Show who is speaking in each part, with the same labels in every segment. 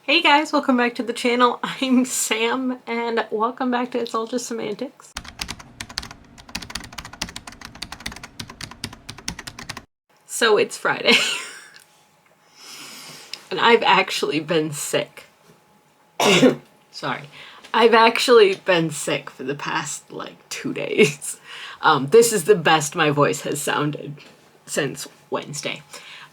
Speaker 1: Hey guys, welcome back to the channel. I'm Sam, and welcome back to It's All Just Semantics. So it's Friday, and I've actually been sick. Sorry. I've actually been sick for the past, 2 days. This is the best my voice has sounded since Wednesday.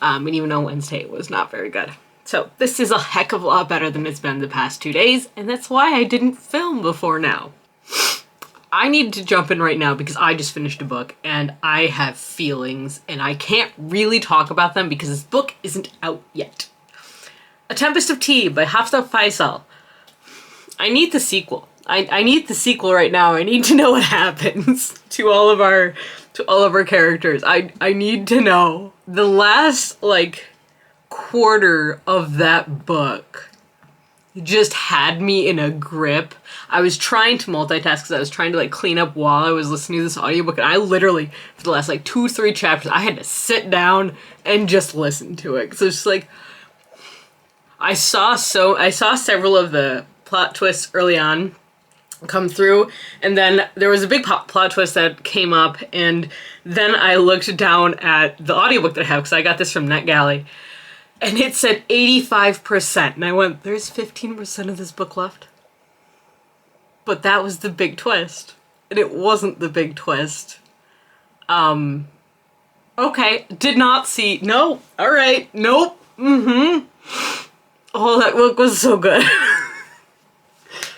Speaker 1: And even though Wednesday it was not very good. So this is a heck of a lot better than it's been the past 2 days, and that's why I didn't film before now. I need to jump in right now because I just finished a book and I have feelings and I can't really talk about them because this book isn't out yet. A Tempest of Tea by Hafsa Faisal. I need the sequel. I need the sequel right now. I need to know what happens to all of our characters. I need to know. The last quarter of that book just had me in a grip. I was trying to multitask because I was trying to clean up while I was listening to this audiobook, and I literally, for the last 2-3 chapters, I had to sit down and just listen to it. So it's just I saw several of the plot twists early on come through, and then there was a big plot twist that came up, and then I looked down at the audiobook that I have because I got this from NetGalley. And it said 85%. And I went, there's 15% of this book left. But that was the big twist. And it wasn't the big twist. Okay. Did not see. No. Alright. Nope. Oh, that book was so good.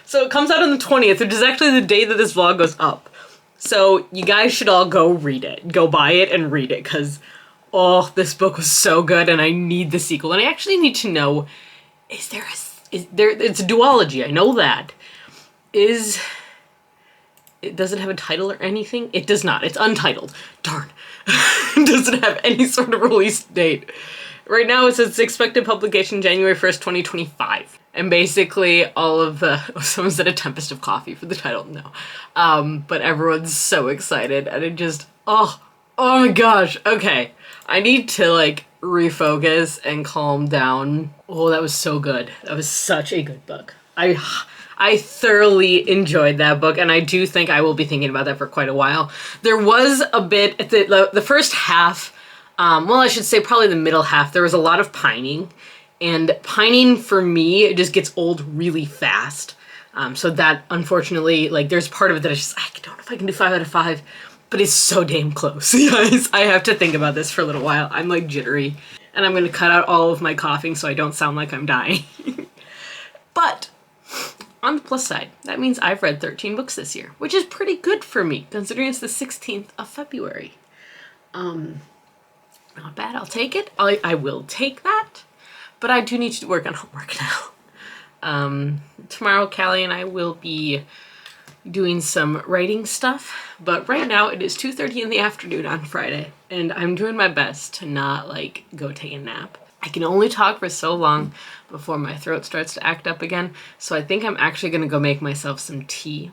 Speaker 1: So it comes out on the 20th, which is actually the day that this vlog goes up. So you guys should all go read it. Go buy it and read it, because oh, this book was so good, and I need the sequel. And I actually need to know, it's a duology, I know that. Does it have a title or anything? It does not. It's untitled. Darn. It doesn't have any sort of release date. Right now it says expected publication January 1st, 2025. And basically all of someone said A Tempest of Coffee for the title, no. But everyone's so excited, and it just, oh my gosh, okay. I need to refocus and calm down. Oh, that was so good. That was such a good book. I thoroughly enjoyed that book, and I do think I will be thinking about that for quite a while. There was a bit at the first half, well, I should say probably the middle half, there was a lot of pining, and pining for me, it just gets old really fast. So that, unfortunately, there's part of it that I don't know if I can do 5 out of 5. But it's so damn close, guys. I have to think about this for a little while. I'm jittery. And I'm going to cut out all of my coughing so I don't sound like I'm dying. But on the plus side, that means I've read 13 books this year, which is pretty good for me, considering it's the 16th of February. Not bad. I'll take it. I will take that. But I do need to work on homework now. Tomorrow, Callie and I will be doing some writing stuff, but right now it is 2:30 in the afternoon on Friday, and I'm doing my best to not go take a nap. I can only talk for so long before my throat starts to act up again, so I think I'm actually gonna go make myself some tea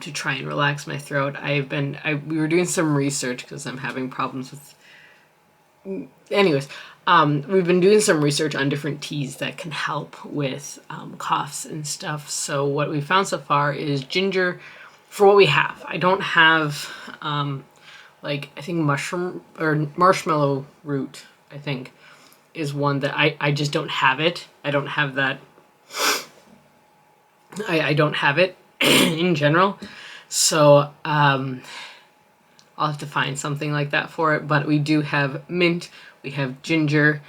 Speaker 1: to try and relax my throat. We were doing some research because I'm having problems with, anyways, we've been doing some research on different teas that can help with coughs and stuff. So what we found so far is ginger for what we have. I don't have, I think mushroom or marshmallow root, I think, is one that I just don't have it. I don't have that. I don't have it in general. So I'll have to find something like that for it. But we do have mint. We have ginger,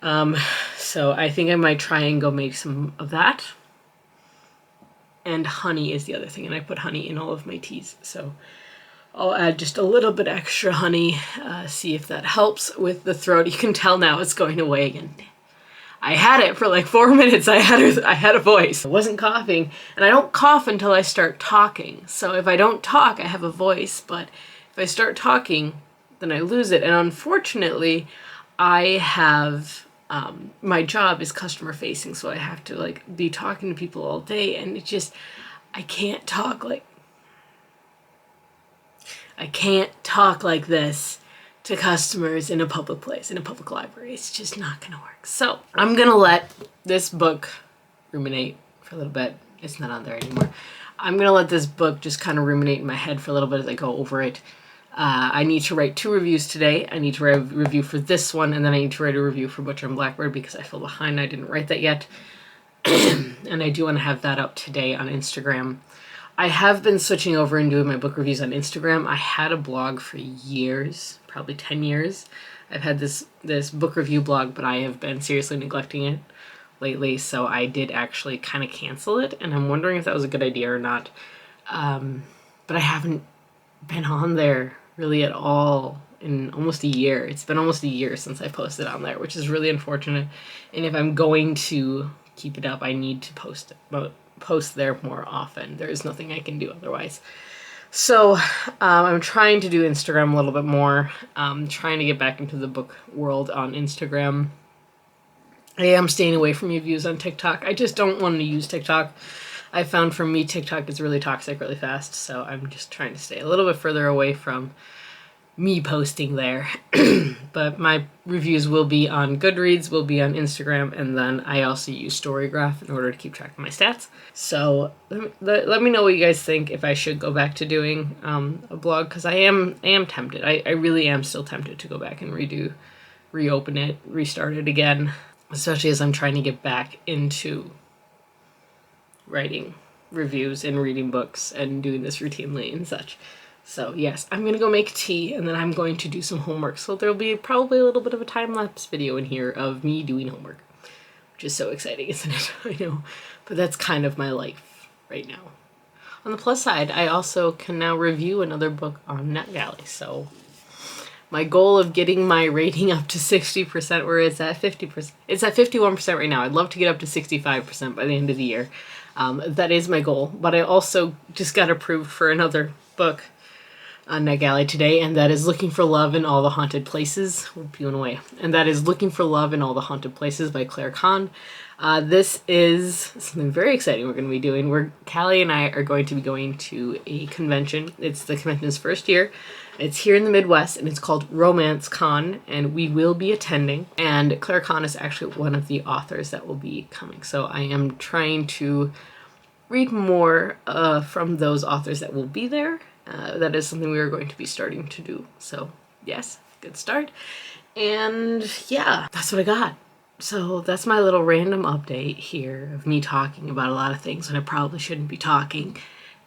Speaker 1: so I think I might try and go make some of that. And honey is the other thing, and I put honey in all of my teas, so I'll add just a little bit extra honey, see if that helps with the throat. You can tell now it's going away again. I had it for 4 minutes. I had a voice. I wasn't coughing, and I don't cough until I start talking. So if I don't talk, I have a voice, but if I start talking, then I lose it. And unfortunately, I have, my job is customer facing, so I have to be talking to people all day, and I can't talk like this to customers in a public place, in a public library. It's just not gonna work. So I'm gonna let this book ruminate for a little bit. It's not on there anymore. I'm gonna let this book just kind of ruminate in my head for a little bit as I go over it. I need to write 2 reviews today. I need to write a review for this one, and then I need to write a review for Butcher and Blackbird because I feel behind. I didn't write that yet. And I do want to have that up today on Instagram. I have been switching over and doing my book reviews on Instagram. I had a blog for years, probably 10 years. I've had this book review blog, but I have been seriously neglecting it lately, so I did actually kind of cancel it, and I'm wondering if that was a good idea or not. But I haven't been on there really at all in almost a year. It's been almost a year since I posted on there, which is really unfortunate. And if I'm going to keep it up, I need to post there more often. There is nothing I can do otherwise. So I'm trying to do Instagram a little bit more. Trying to get back into the book world on Instagram. I am staying away from reviews on TikTok. I just don't want to use TikTok. I found for me, TikTok is really toxic really fast, so I'm just trying to stay a little bit further away from me posting there. But my reviews will be on Goodreads, will be on Instagram, and then I also use Storygraph in order to keep track of my stats. So let me know what you guys think, if I should go back to doing a blog, because I am tempted. I really am still tempted to go back and reopen it, restart it again, especially as I'm trying to get back into writing reviews and reading books and doing this routinely and such. So yes, I'm gonna go make tea, and then I'm going to do some homework. So there'll be probably a little bit of a time-lapse video in here of me doing homework, which is so exciting, isn't it? I know, but that's kind of my life right now. On the plus side, I also can now review another book on NetGalley. So my goal of getting my rating up to 60%, where it's at 50%. It's at 51% right now. I'd love to get up to 65% by the end of the year. That is my goal. But I also just got approved for another book on NetGalley today, and that is Looking for Love in All the Haunted Places. We're peeling away. And that is Looking for Love in All the Haunted Places by Claire Kahn. This is something very exciting we're going to be doing. Callie and I are going to be going to a convention. It's the convention's first year. It's here in the Midwest, and it's called Romance Con, and we will be attending. And Claire Kahn is actually one of the authors that will be coming. So I am trying to read more from those authors that will be there. That is something we are going to be starting to do. So yes, good start. And yeah, that's what I got. So that's my little random update here of me talking about a lot of things when I probably shouldn't be talking.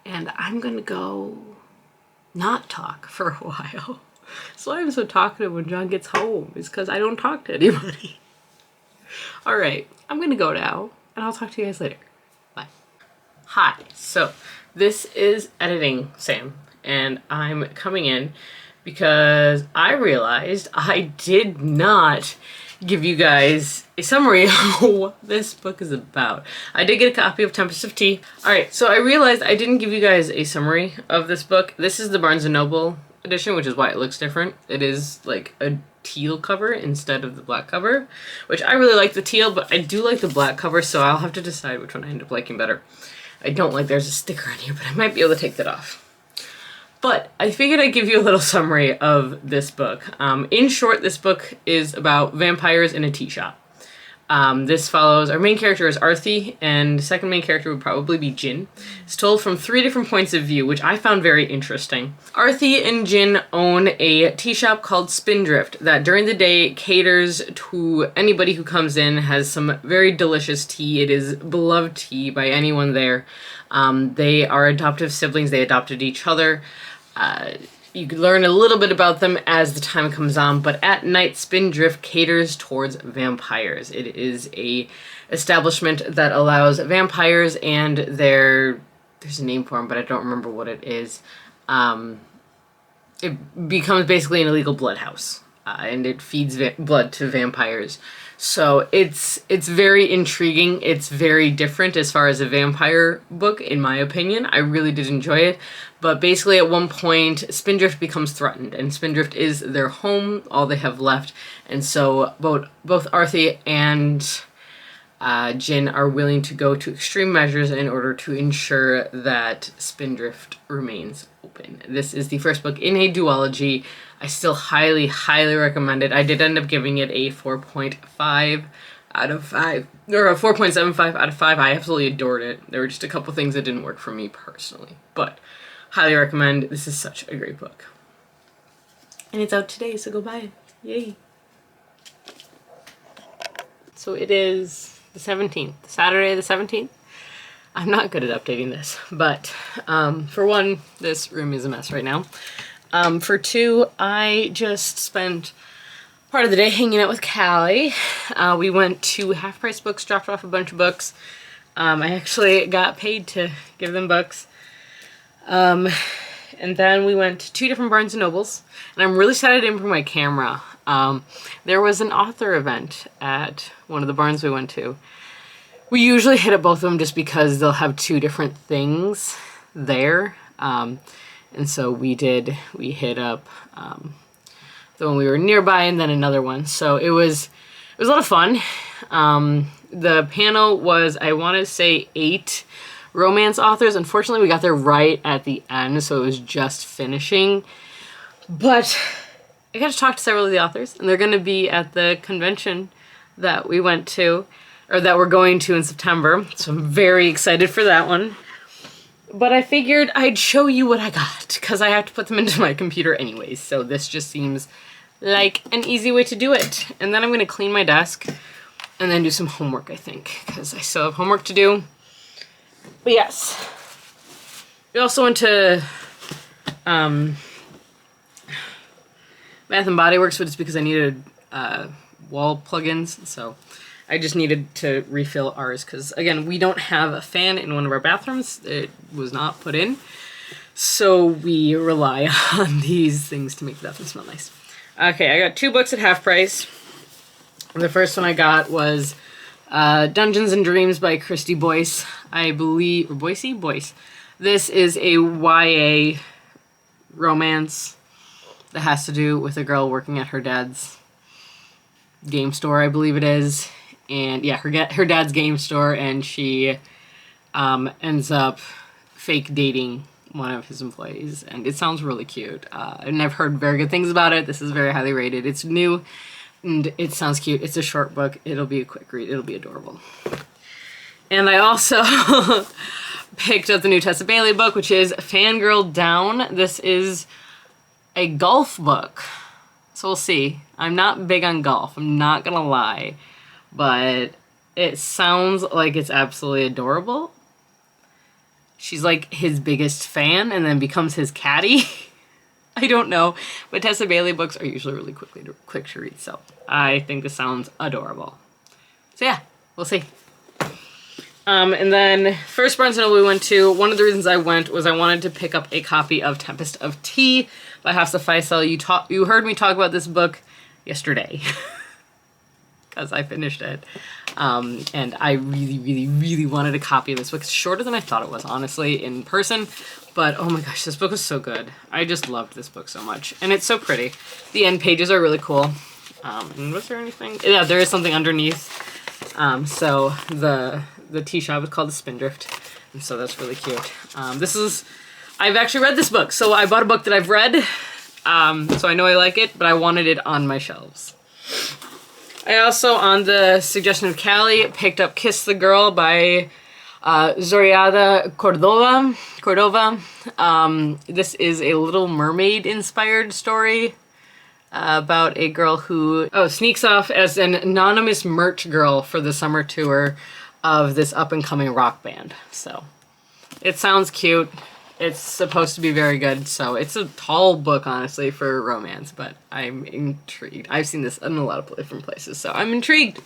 Speaker 1: And I'm gonna go not talk for a while. So I'm so talkative when John gets home, is because I don't talk to anybody. All right, I'm gonna go now, and I'll talk to you guys later. Bye. Hi, so this is Editing Sam, and I'm coming in because I realized I did not give you guys a summary of what this book is about. I did get a copy of Tempest of Tea. Alright, so I realized I didn't give you guys a summary of this book. This is the Barnes & Noble edition, which is why it looks different. It is like a teal cover instead of the black cover, which I really like the teal, but I do like the black cover, so I'll have to decide which one I end up liking better. I don't like there's a sticker on here, but I might be able to take that off. But I figured I'd give you a little summary of this book. In short, this book is about vampires in a tea shop. This follows, our main character is Arthi, and the second main character would probably be Jin. It's told from 3 different points of view, which I found very interesting. Arthi and Jin own a tea shop called Spindrift that during the day caters to anybody who comes in, has some very delicious tea. It is beloved tea by anyone there. They are adoptive siblings. They adopted each other. You can learn a little bit about them as the time comes on, but at night, Spindrift caters towards vampires. It is a establishment that allows vampires and there's a name for them, but I don't remember what it is. It becomes basically an illegal blood house, and it feeds blood to vampires. So it's very intriguing. It's very different as far as a vampire book, in my opinion. I really did enjoy it. But basically at one point, Spindrift becomes threatened, and Spindrift is their home, all they have left. And so both Arthi and Jin are willing to go to extreme measures in order to ensure that Spindrift remains open. This is the first book in a duology. I still highly, highly recommend it. I did end up giving it a 4.5 out of 5, or a 4.75 out of 5. I absolutely adored it. There were just a couple things that didn't work for me personally, but highly recommend. This is such a great book. And it's out today, so go buy it. Yay. So it is the 17th, Saturday the 17th. I'm not good at updating this, but for one, this room is a mess right now. For two, I just spent part of the day hanging out with Callie. We went to Half Price Books, dropped off a bunch of books. I actually got paid to give them books. And then we went to 2 different Barnes & Nobles, and I'm really sad I didn't bring my camera. There was an author event at one of the Barnes we went to. We usually hit up both of them just because they'll have 2 different things there. And so we hit up the one we were nearby and then another one. So it was a lot of fun. The panel was, I want to say, 8 romance authors. Unfortunately, we got there right at the end, so it was just finishing. But I got to talk to several of the authors, and they're going to be at the convention that we went to, or that we're going to in September. So I'm very excited for that one. But I figured I'd show you what I got, because I have to put them into my computer anyways. So this just seems like an easy way to do it. And then I'm going to clean my desk and then do some homework, I think, because I still have homework to do. But yes, we also went to Bath and Body Works, but it's because I needed wall plugins, so I just needed to refill ours, because again, we don't have a fan in one of our bathrooms. It was not put in, so we rely on these things to make the bathroom smell nice. Okay, I got 2 books at half price. The first one I got was Dungeons and Dreams by Christy Boyce, I believe, or Boyce? This is a YA romance that has to do with a girl working at her dad's game store, I believe it is. And yeah, her dad's game store, and she ends up fake dating one of his employees, and it sounds really cute. And I've heard very good things about it. This is very highly rated. It's new, and it sounds cute. It's a short book. It'll be a quick read. It'll be adorable. And I also picked up the new Tessa Bailey book, which is Fangirl Down. This is a golf book, so we'll see. I'm not big on golf, I'm not gonna lie, but it sounds like it's absolutely adorable. She's like his biggest fan and then becomes his caddy. I don't know, but Tessa Bailey books are usually really quick to read, so I think this sounds adorable. So yeah, we'll see. And then first Barnes & Noble we went to, one of the reasons I went was I wanted to pick up a copy of Tempest of Tea by Hafsa Faisal. You heard me talk about this book yesterday because I finished it. And I really wanted a copy of this book. It's shorter than I thought it was, honestly, in person. But oh my gosh, this book was so good. I just loved this book so much. And it's so pretty. The end pages are really cool. And was there anything? Yeah, there is something underneath. So the tea shop is called the Spindrift, and so that's really cute. I've actually read this book, so I bought a book that I've read, so I know I like it, but I wanted it on my shelves. I also, on the suggestion of Callie, picked up Kiss the Girl by Zoraida Cordova. This is a Little Mermaid-inspired story about a girl who sneaks off as an anonymous merch girl for the summer tour of this up-and-coming rock band. So it sounds cute. It's supposed to be very good, so it's a tall book, honestly, for romance, but I'm intrigued. I've seen this in a lot of different places, so I'm intrigued.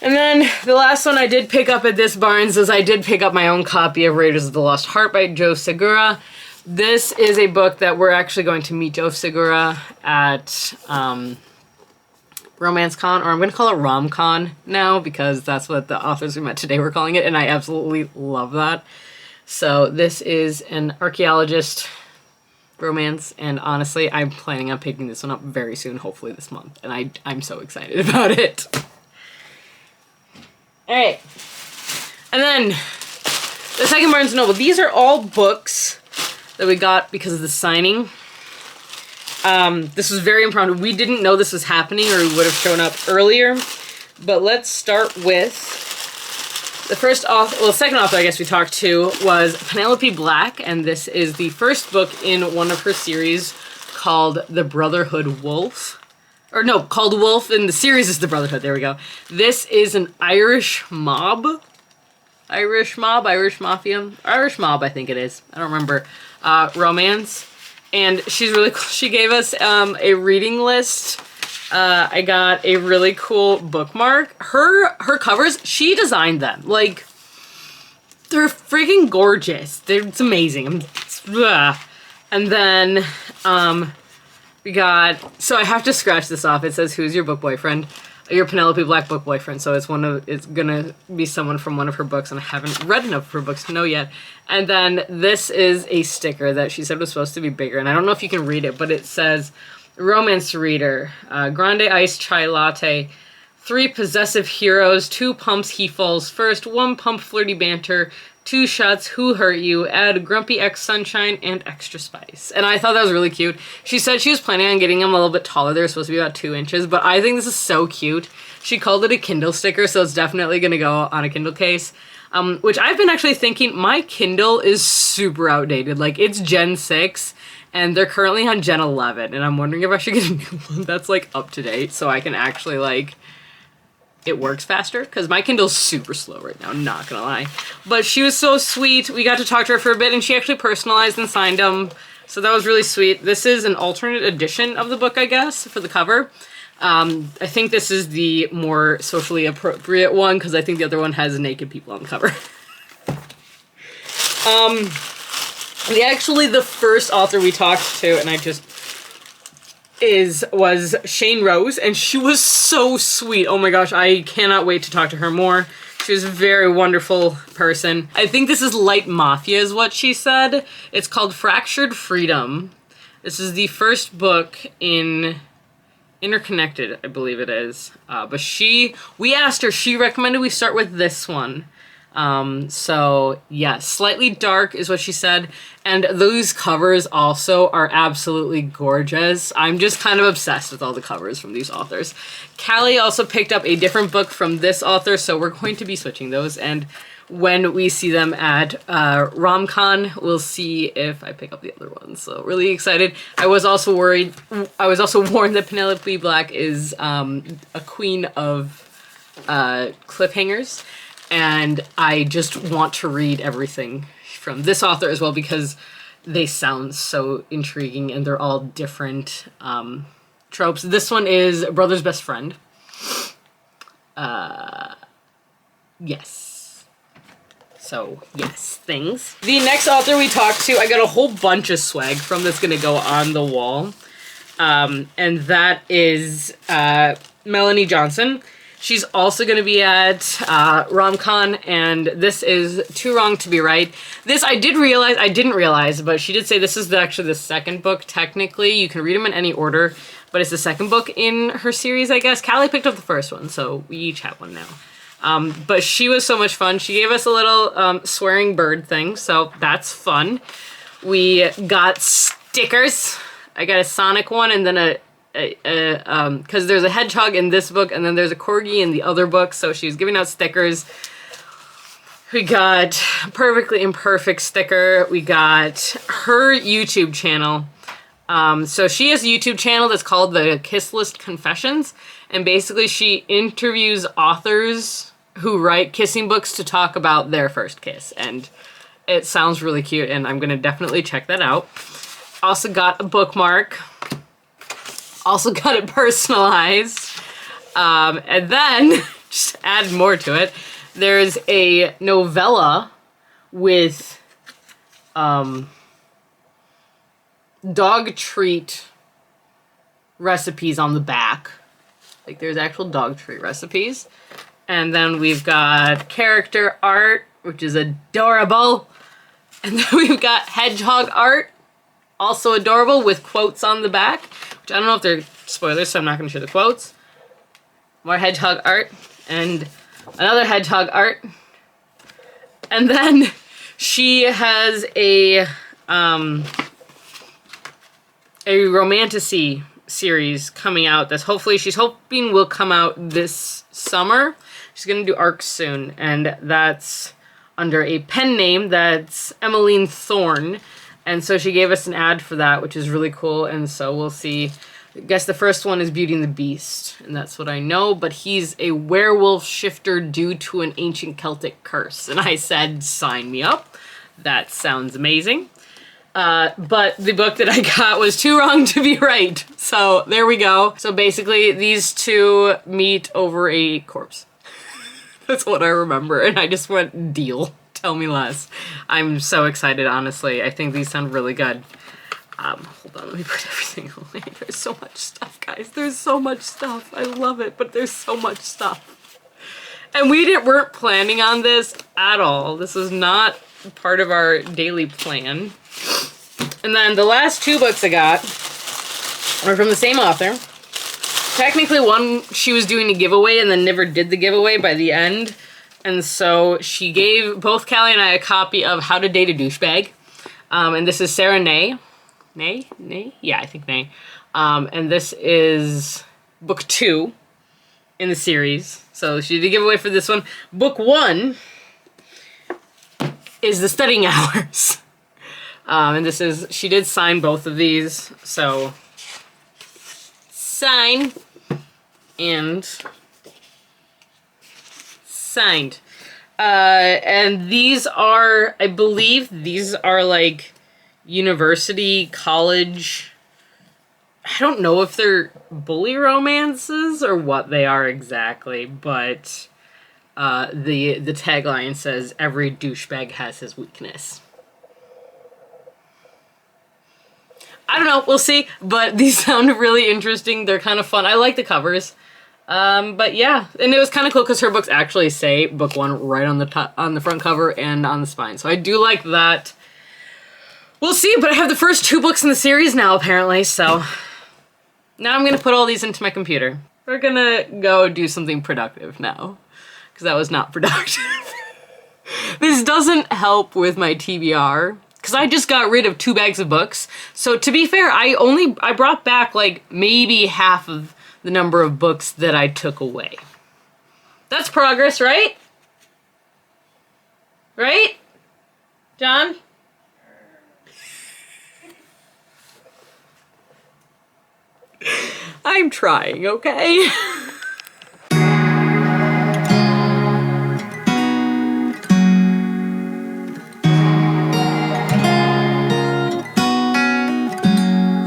Speaker 1: And then the last one I did pick up at this Barnes is I did pick up my own copy of Raiders of the Lost Heart by Joe Segura. This is a book that we're actually going to meet Joe Segura at Romance Con, or I'm going to call it Rom Con now because that's what the authors we met today were calling it, and I absolutely love that. So this is an archaeologist romance, and honestly, I'm planning on picking this one up very soon, hopefully this month, and I'm so excited about it. Alright, and then the second Barnes & Noble. These are all books that we got because of the signing. This was very impromptu. We didn't know this was happening or we would have shown up earlier. But let's start with the first author, well, the second author I guess we talked to was Penelope Black, and this is the first book in one of her series called The Brotherhood Wolf. Or no, called Wolf, and the series is The Brotherhood, there we go. This is an Irish mob, Irish Mafia, Irish mob I think it is, I don't remember, romance. And she's really cool. She gave us a reading list. I got a really cool bookmark. Her covers, she designed them. Like, they're freaking gorgeous. It's amazing. And then we got, so I have to scratch this off. It says, who's your book boyfriend? Your Penelope Black book boyfriend. So it's gonna be someone from one of her books, and I haven't read enough of her books to know yet. And then this is a sticker that she said was supposed to be bigger, and I don't know if you can read it, but it says, romance reader, grande iced chai latte, 3 possessive heroes, 2 pumps he falls first, 1 pump flirty banter, 2 shots who hurt you, add grumpy X sunshine and extra spice. And I thought that was really cute. She said she was planning on getting them a little bit taller. They're supposed to be about 2 inches, but I think this is so cute. She called it a Kindle sticker, so it's definitely gonna go on a Kindle case. Which I've been actually thinking, my Kindle is super outdated. Like, it's Gen 6, and they're currently on Gen 11, and I'm wondering if I should get a new one that's, like, up to date, so I can actually, like, it works faster, because my Kindle's super slow right now, not gonna lie. But she was so sweet. We got to talk to her for a bit, and she actually personalized and signed them, so that was really sweet. This is an alternate edition of the book, I guess, for the cover. I think this is the more socially appropriate one, because I think the other one has naked people on the cover. Actually, the first author we talked to, and was Shane Rose, and she was so sweet. Oh my gosh, I cannot wait to talk to her more. She was a very wonderful person. I think this is Light Mafia is what she said. It's called Fractured Freedom. This is the first book in Interconnected, I believe it is. But we asked her, she recommended we start with this one. So yeah, slightly dark is what she said. And those covers also are absolutely gorgeous. I'm just kind of obsessed with all the covers from these authors. Callie also picked up a different book from this author, so we're going to be switching those. And when we see them at RomCon, we'll see if I pick up the other ones. So really excited. I was also warned that Penelope Black is a queen of cliffhangers. And I just want to read everything from this author as well, because they sound so intriguing and they're all different tropes. This one is Brother's Best Friend. Yes. So, yes, things. The next author we talked to, I got a whole bunch of swag from that's gonna go on the wall. And that is Melanie Johnson. She's also going to be at RomCon, and this is Too Wrong to Be Right. This I didn't realize, but she did say this is actually the second book, technically. You can read them in any order, but it's the second book in her series, I guess. Callie picked up the first one, so we each have one now. But she was so much fun. She gave us a little swearing bird thing, so that's fun. We got stickers. I got a Sonic one, and then because there's a hedgehog in this book, and then there's a corgi in the other book, so she was giving out stickers. We got Perfectly Imperfect sticker. We got her YouTube channel. So she has a YouTube channel that's called the Kiss List Confessions, and basically she interviews authors who write kissing books to talk about their first kiss, and it sounds really cute, and I'm gonna definitely check that out. Also got a bookmark. Also got it personalized. And then, just add more to it, there's a novella with dog treat recipes on the back. Like, there's actual dog treat recipes. And then we've got character art, which is adorable. And then we've got hedgehog art, also adorable, with quotes on the back. Which I don't know if they're spoilers, so I'm not going to show the quotes. More hedgehog art, and another hedgehog art. And then she has a romantasy series coming out that's hopefully she's hoping will come out this summer. She's gonna do arcs soon, and that's under a pen name that's Emmeline Thorne. And so she gave us an ad for that, which is really cool. And so we'll see. I guess the first one is Beauty and the Beast, and that's what I know. But he's a werewolf shifter due to an ancient Celtic curse. And I said, sign me up. That sounds amazing. But the book that I got was Too Wrong to Be Right. So there we go. So basically, these two meet over a corpse. That's what I remember. And I just went, deal. Tell me less. I'm so excited, honestly. I think these sound really good. Hold on, let me put everything away. There's so much stuff, guys. There's so much stuff. I love it, but there's so much stuff. And we weren't planning on this at all. This was not part of our daily plan. And then the last two books I got are from the same author. Technically, one she was doing a giveaway and then never did the giveaway by the end. And so she gave both Callie and I a copy of How to Date a Douchebag. And this is Sarah Nay. Nay? Yeah, I think Nay. And this is book 2 in the series. So she did a giveaway for this one. Book 1 is The Studying Hours. And this is, she did sign both of these. So, sign and signed. And these are, I believe these are like university, college, I don't know if they're bully romances or what they are exactly, but the tagline says, every douchebag has his weakness. I don't know, we'll see, but these sound really interesting. They're kind of fun. I like the covers. But yeah, and it was kind of cool because her books actually say book 1 right on the top, on the front cover and on the spine. So I do like that. We'll see, but I have the first 2 books in the series now, apparently, so now I'm gonna put all these into my computer. We're gonna go do something productive now, because that was not productive. This doesn't help with my TBR, because I just got rid of 2 bags of books. So to be fair, I brought back like maybe half of the number of books that I took away. That's progress, right? Right? John? I'm trying, okay?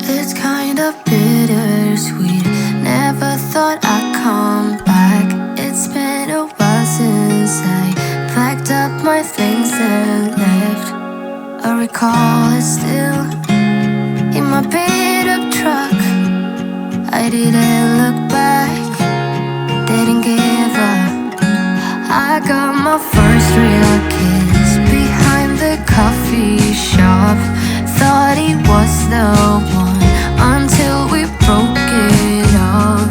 Speaker 2: It's kind of bittersweet. Never thought I'd come back. It's been a while since I packed up my things and left. I recall it still in my beat-up truck. I didn't look back, didn't give up. I got my first real kiss behind the coffee shop. Thought he was the one until we broke it off.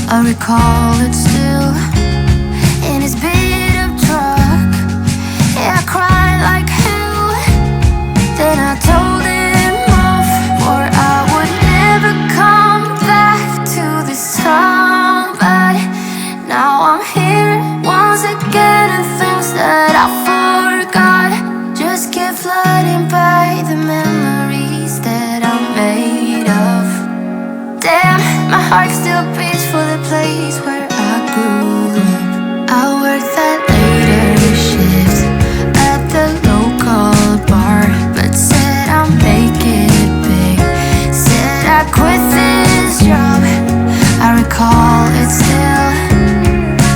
Speaker 2: I recall it still in his beat-up truck. Yeah, I cried like hell. Then I told him off, or I would never come back to this town. But now I'm here once again, and things that I forgot just keep flooding by, the memories that I'm made of. Damn, my heart still beats for the place where I grew up. I worked that later shift at the local bar, but said I'll make it big. Said I quit this job. I recall it still,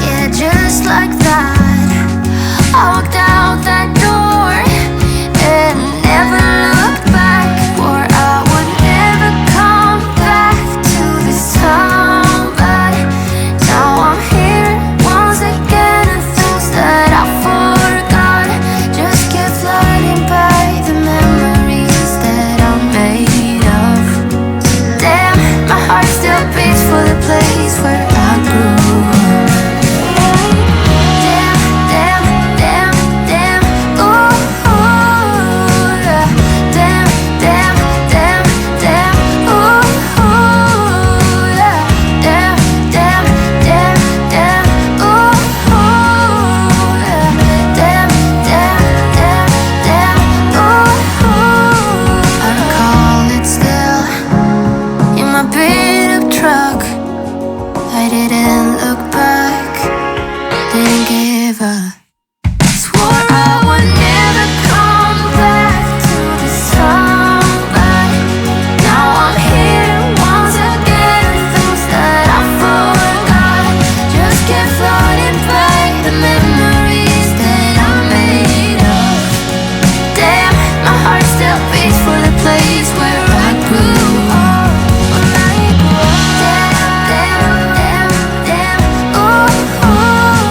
Speaker 2: yeah, just like that. I walked out that door and never looked back, or I would never come back to this town. didn't give up. Swore I would never come back to the sunlight. Now I'm here once again. Things that I forgot just keep floating back. The memories that I made up. Damn, my heart still beats for the place where I grew up. When I grew up. Damn, damn, damn, damn. Ooh, ooh,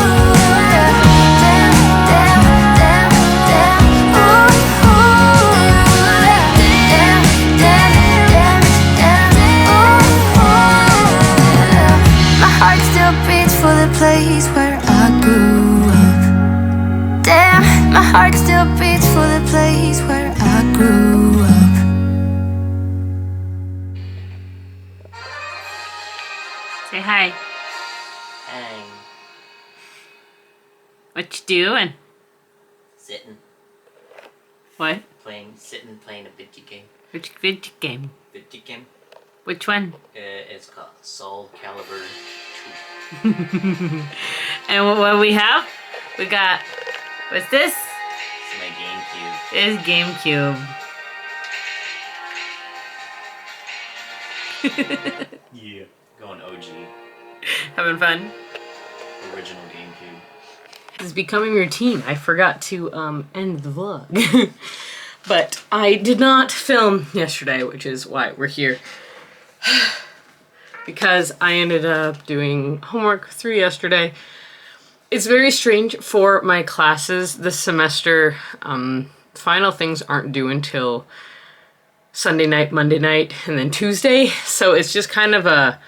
Speaker 2: yeah. Damn, damn, damn, damn. Ooh, ooh, yeah. Damn, damn, damn, damn. Ooh, ooh, yeah. My heart still beats for the place where I grew up. Damn, my heart still beats for the place where I grew up.
Speaker 1: Say hi.
Speaker 3: Hey,
Speaker 1: What you doing?
Speaker 3: sitting,
Speaker 1: What?
Speaker 3: playing a video game.
Speaker 1: Which video game?
Speaker 3: Video game.
Speaker 1: Which one?
Speaker 3: It's called Soul Calibur 2.
Speaker 1: And what we have? We got, what's this?
Speaker 3: It's my GameCube.
Speaker 1: This GameCube.
Speaker 3: Yeah. Going OG.
Speaker 1: Having fun?
Speaker 3: Original GameCube.
Speaker 1: It's becoming routine. I forgot to end the vlog. But I did not film yesterday, which is why we're here. Because I ended up doing homework through yesterday. It's very strange for my classes this semester. Final things aren't due until Sunday night, Monday night, and then Tuesday. So it's just kind of a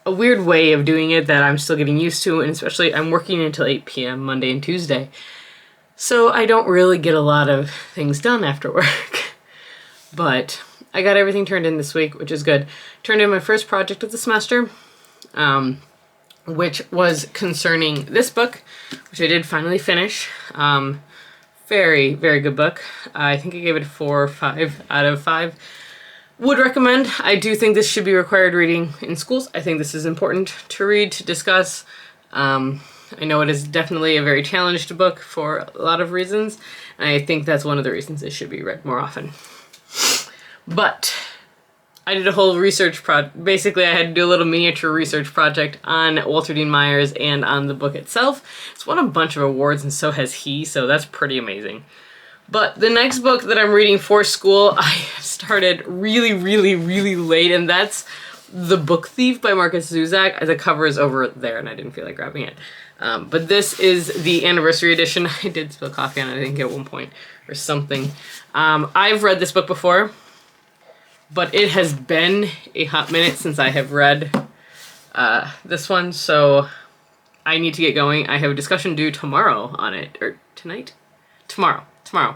Speaker 1: weird way of doing it that I'm still getting used to, and especially I'm working until 8 p.m. Monday and Tuesday. So I don't really get a lot of things done after work. But I got everything turned in this week, which is good. Turned in my first project of the semester, which was concerning this book, which I did finally finish. Very, very good book. I think I gave it a 4 or 5 out of 5. Would recommend. I do think this should be required reading in schools. I think this is important to read, to discuss. I know it is definitely a very challenged book for a lot of reasons, and I think that's one of the reasons it should be read more often. But I did a whole research project. Basically, I had to do a little miniature research project on Walter Dean Myers and on the book itself. It's won a bunch of awards, and so has he, so that's pretty amazing. But the next book that I'm reading for school, I started really, really, really late, and that's The Book Thief by Marcus Zuzak. The cover is over there, and I didn't feel like grabbing it. But this is the anniversary edition. I did spill coffee on it, I think, at one point, or something. I've read this book before, but it has been a hot minute since I have read this one, so I need to get going. I have a discussion due tomorrow on it, or tonight? Tomorrow,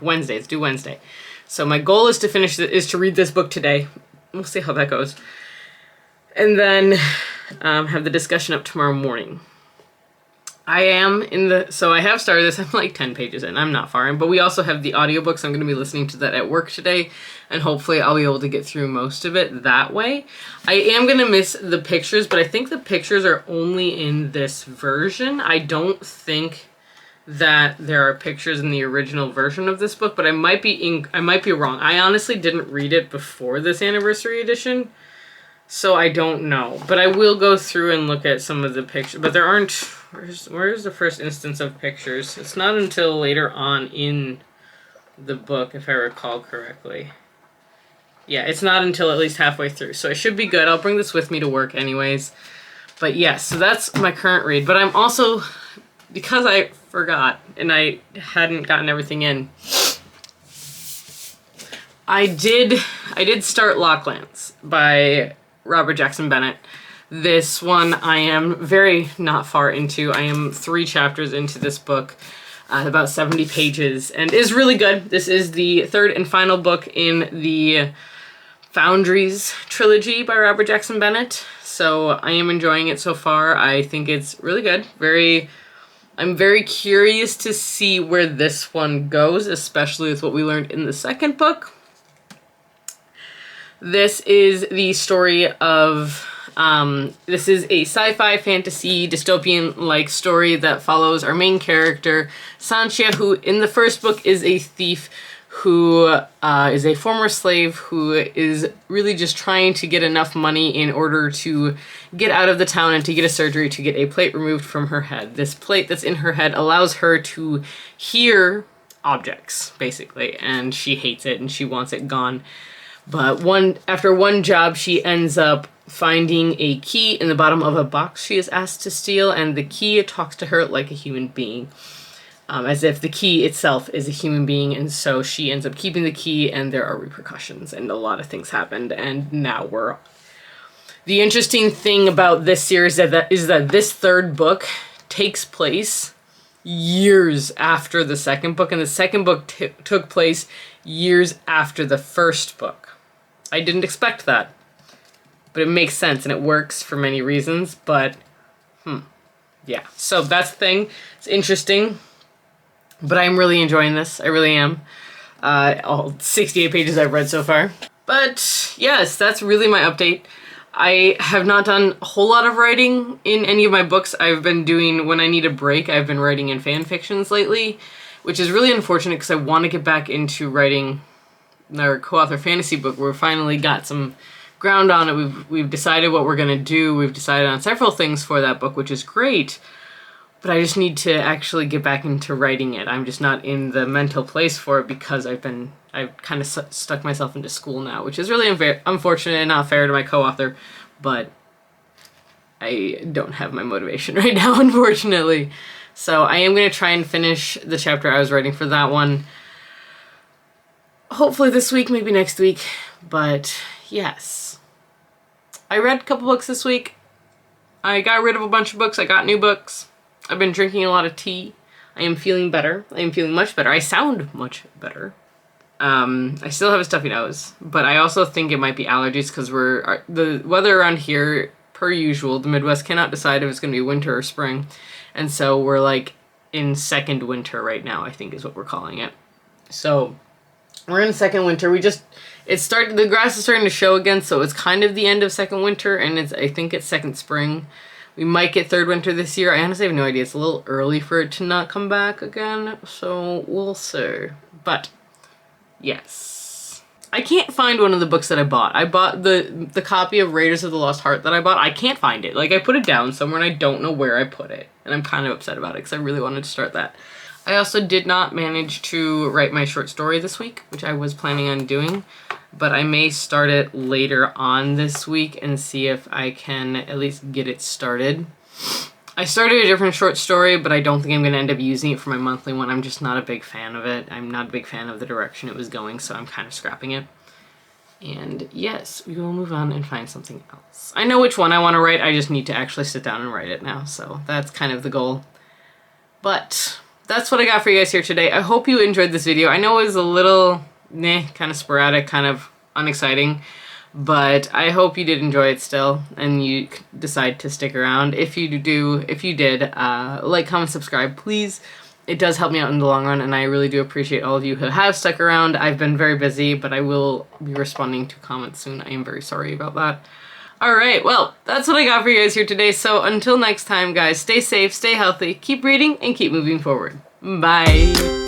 Speaker 1: Wednesday. It's due Wednesday. So my goal is to read this book today. We'll see how that goes. And then have the discussion up tomorrow morning. I have started this. I'm like 10 pages in. I'm not far in, but we also have the audiobooks. I'm going to be listening to that at work today, and hopefully I'll be able to get through most of it that way. I am going to miss the pictures, but I think the pictures are only in this version. I don't think that there are pictures in the original version of this book, but I might be wrong. I honestly didn't read it before this anniversary edition, so I don't know. But I will go through and look at some of the pictures, but there aren't. Where's the first instance of pictures? It's not until later on in the book, if I recall correctly. Yeah, it's not until at least halfway through, so it should be good. I'll bring this with me to work anyways. But yes, so that's my current read. But I'm also, because I forgot and I hadn't gotten everything in, I did start Locklands by Robert Jackson Bennett. This one I am very not far into. I am 3 chapters into this book, about 70 pages, and is really good. This is the 3rd and final book in the Foundries trilogy by Robert Jackson Bennett. So I am enjoying it so far. I think it's really good. I'm very curious to see where this one goes, especially with what we learned in the 2nd book. This is the story of This is a sci-fi fantasy dystopian-like story that follows our main character, Sanchia, who in the first book is a thief who is a former slave who is really just trying to get enough money in order to get out of the town and to get a surgery to get a plate removed from her head. This plate that's in her head allows her to hear objects, basically, and she hates it and she wants it gone. But after one job, she ends up finding a key in the bottom of a box she is asked to steal, and the key talks to her like a human being, as if the key itself is a human being, and so she ends up keeping the key, and there are repercussions, and a lot of things happened, and now we're on. The interesting thing about this series is that this third book takes place years after the second book, and the second book took place years after the first book. I didn't expect that, but it makes sense and it works for many reasons, but yeah. So that's the thing. It's interesting, but I'm really enjoying this. I really am. All 68 pages I've read so far. But yes, that's really my update. I have not done a whole lot of writing in any of my books. I've been doing, when I need a break, I've been writing in fan fictions lately, which is really unfortunate because I want to get back into writing our co-author fantasy book. We've finally got some ground on it. We've decided what we're going to do. We've decided on several things for that book, which is great. But I just need to actually get back into writing it. I'm just not in the mental place for it because I've kind of stuck myself into school now, which is really unfortunate and not fair to my co-author, but I don't have my motivation right now, unfortunately. So I am going to try and finish the chapter I was writing for that one. Hopefully this week, maybe next week, but yes. I read a couple books this week. I got rid of a bunch of books. I got new books. I've been drinking a lot of tea. I am feeling better. I am feeling much better. I sound much better. I still have a stuffy nose, but I also think it might be allergies because the weather around here, per usual, the Midwest cannot decide if it's going to be winter or spring. And so we're like in second winter right now, I think is what we're calling it. So we're in second winter. The grass is starting to show again, so it's kind of the end of second winter, and I think it's second spring. We might get third winter this year. I honestly have no idea. It's a little early for it to not come back again, so we'll see. But yes. I can't find one of the books that I bought. I bought the copy of Raiders of the Lost Heart that I bought. I can't find it. Like, I put it down somewhere and I don't know where I put it. And I'm kind of upset about it because I really wanted to start that. I also did not manage to write my short story this week, which I was planning on doing, but I may start it later on this week and see if I can at least get it started. I started a different short story, but I don't think I'm going to end up using it for my monthly one. I'm just not a big fan of it. I'm not a big fan of the direction it was going, so I'm kind of scrapping it. And yes, we will move on and find something else. I know which one I want to write. I just need to actually sit down and write it now, so that's kind of the goal. But that's what I got for you guys here today. I hope you enjoyed this video. I know it was a little kind of sporadic, kind of unexciting, but I hope you did enjoy it still and you decide to stick around. If you did, like, comment, subscribe, please. It does help me out in the long run, and I really do appreciate all of you who have stuck around. I've been very busy, but I will be responding to comments soon. I am very sorry about that. Alright, well, that's what I got for you guys here today, so until next time, guys, stay safe, stay healthy, keep reading, and keep moving forward. Bye!